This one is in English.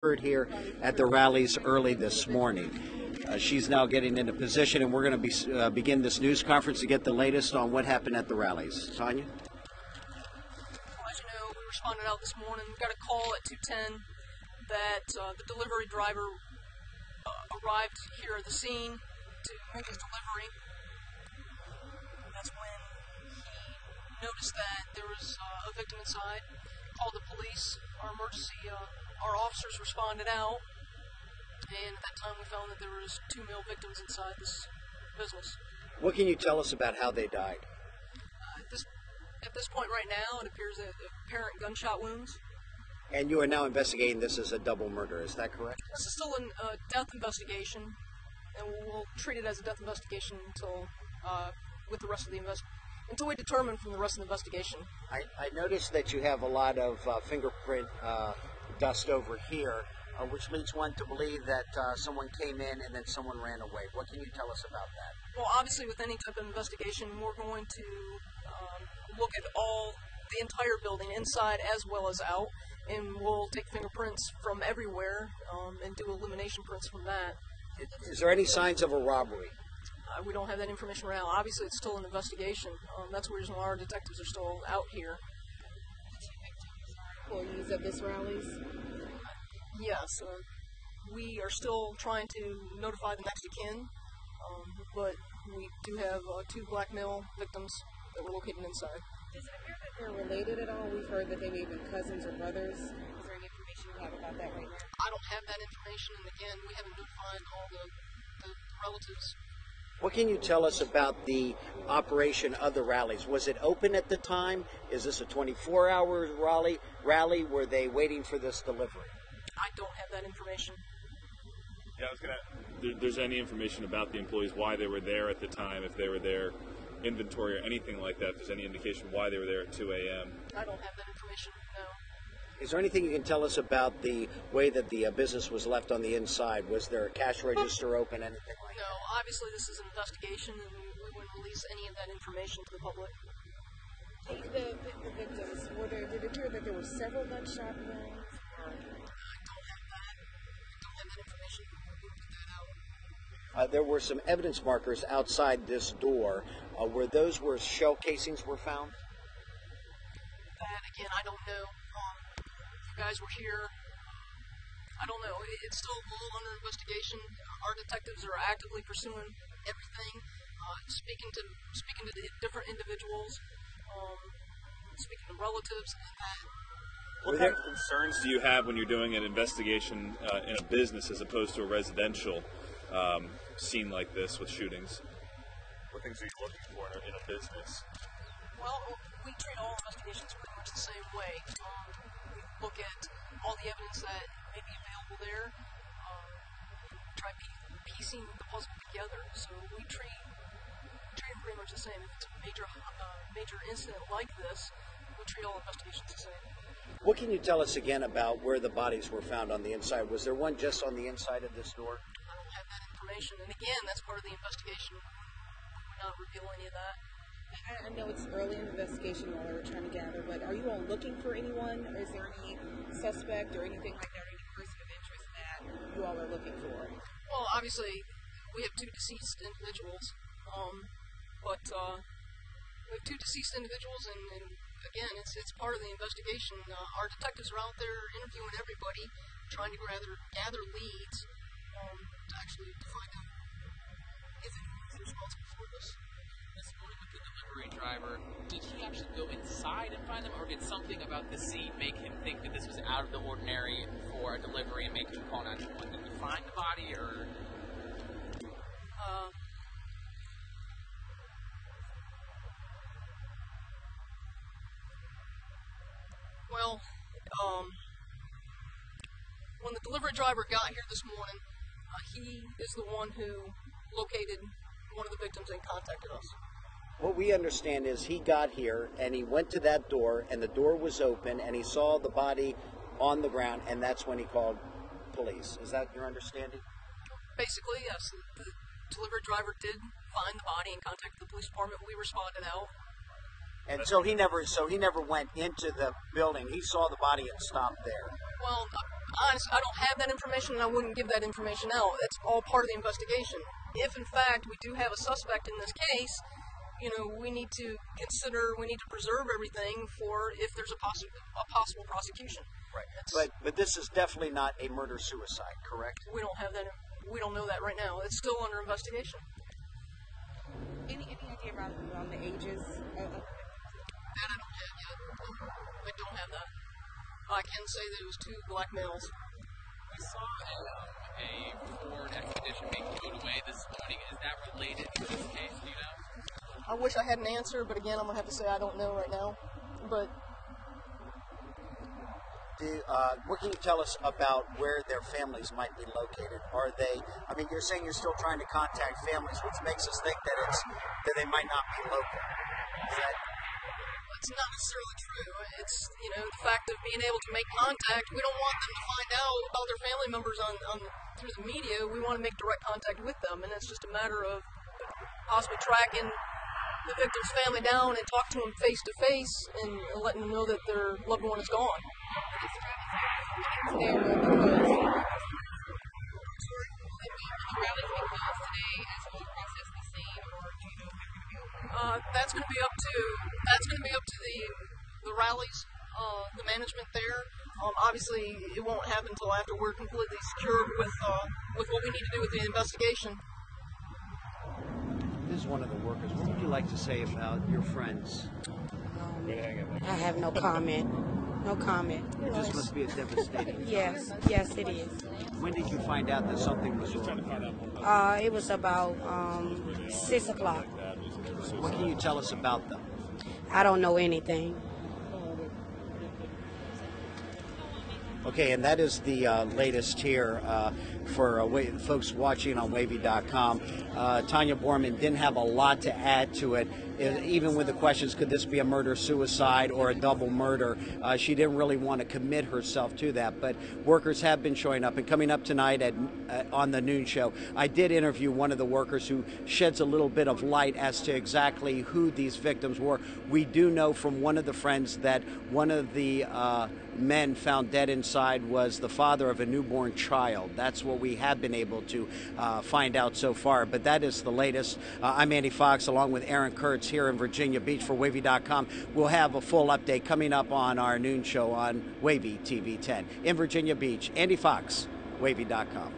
here at the rallies early this morning. She's now getting into position, and we're going to begin this news conference to get the latest on what happened at the rallies. Tanya? Well, as you know, we responded out this morning. We got a call at 2:10 that the delivery driver arrived here at the scene to make his delivery. That's when he noticed that there was a victim inside. Called the police. Our officers responded out, and at that time we found that there was 2 male victims inside this business. What can you tell us about how they died? At this point right now, it appears that apparent gunshot wounds. And you are now investigating this as a double murder, is that correct? This is still a death investigation, and we'll treat it as a death investigation until until we determine from the rest of the investigation. I noticed that you have a lot of fingerprint dust over here, which leads one to believe that someone came in and then someone ran away. What can you tell us about that? Well, obviously, with any type of investigation, we're going to look at the entire building, inside as well as out, and we'll take fingerprints from everywhere and do elimination prints from that. Is there any signs of a robbery? We don't have that information right now. Obviously, it's still an investigation. That's the reason why our detectives are still out here. Employees of this rallies? Yes. We are still trying to notify the next of kin, but we do have 2 black male victims that were located inside. Does it appear that they're related at all? We've heard that they may have been cousins or brothers. Is there any information you have about that right now? I don't have that information, and again, we haven't notified all the relatives. What can you tell us about the operation of the rallies? Was it open at the time? Is this a 24-hour rally? Were they waiting for this delivery? I don't have that information. Yeah, there's any information about the employees, why they were there at the time, if they were there, inventory or anything like that, if there's any indication why they were there at 2 a.m.? I don't have that information, no. Is there anything you can tell us about the way that the business was left on the inside? Was there a cash register open, anything like that? No, obviously this is an investigation, and we wouldn't release any of that information to the public. The victims, did it appear that there were several gunshot wounds? I don't have that information. We'll get that out. There were some evidence markers outside this door. Where those were shell casings were found? That, again, I don't know. You guys were here. I don't know. It's still a little under investigation. Our detectives are actively pursuing everything, speaking to the different individuals, speaking to relatives, and that. What kind of concerns do you have when you're doing an investigation in a business as opposed to a residential scene like this with shootings? What things are you looking for in a business? Well, we treat all investigations pretty much the same way. We look at all the evidence that may be available there, try piecing the puzzle together. So we treat it pretty much the same. If it's a major incident like this, we treat all investigations the same. What can you tell us again about where the bodies were found on the inside? Was there one just on the inside of this door? I don't have that information. And again, that's part of the investigation. We would not reveal any of that. I know it's early in the investigation while we were trying to gather, but are you all looking for anyone? Or is there any suspect or anything like that, or any person of interest that you all are looking for? Well, obviously, we have 2 deceased individuals, but we have 2 deceased individuals, and again, it's part of the investigation. Our detectives are out there interviewing everybody, trying to gather leads to actually find out if anyone is responsible for this. This morning with the delivery driver, did he actually go inside and find them, or did something about the scene make him think that this was out of the ordinary for a delivery and make him call 911? Did he find the body, or? Well, when the delivery driver got here this morning, he is the one who located one of the victims and contacted us. What we understand is he got here and he went to that door and the door was open and he saw the body on the ground and that's when he called police. Is that your understanding? Basically, yes. The delivery driver did find the body and contacted the police department. We responded out. And so he never went into the building. He saw the body and stopped there. Well, Honestly, I don't have that information, and I wouldn't give that information out. That's all part of the investigation. If, in fact, we do have a suspect in this case, we need to preserve everything for if there's a possible prosecution. Right. But this is definitely not a murder-suicide, correct? We don't have that. We don't know that right now. It's still under investigation. Any idea around the ages of the That I don't have yet. I don't have that. I can say that it was 2 black males. We saw a Ford Expedition being towed away this morning. Is that related to this case? Do you know? I wish I had an answer, but again, I'm going to have to say I don't know right now. But what can you tell us about where their families might be located? Are they? I mean, you're saying you're still trying to contact families, which makes us think that they might not be local. Is that? It's not necessarily true. It's the fact of being able to make contact. We don't want them to find out about their family members through the media. We want to make direct contact with them, and it's just a matter of possibly tracking the victim's family down and talk to them face to face and letting them know that their loved one is gone. That's going to be up to the rallies, the management there. Obviously, it won't happen until after we're completely secured with what we need to do with the investigation. This is one of the workers. What would you like to say about your friends? I have no comment. No comment. This must be a devastating. Yes, it is. When did you find out that something was wrong? It was about 6 o'clock. What can you tell us about them? I don't know anything. Okay, and that is the latest here for folks watching on Wavy.com. Tanya Borman didn't have a lot to add to it. Even with the questions, could this be a murder-suicide or a double murder? She didn't really want to commit herself to that. But workers have been showing up. And coming up tonight on the noon show, I did interview one of the workers who sheds a little bit of light as to exactly who these victims were. We do know from one of the friends that one of the men found dead inside was the father of a newborn child. That's what we have been able to find out so far. But that is the latest. I'm Andy Fox along with Aaron Kurtz here in Virginia Beach for Wavy.com. We'll have a full update coming up on our noon show on Wavy TV 10. In Virginia Beach, Andy Fox, Wavy.com.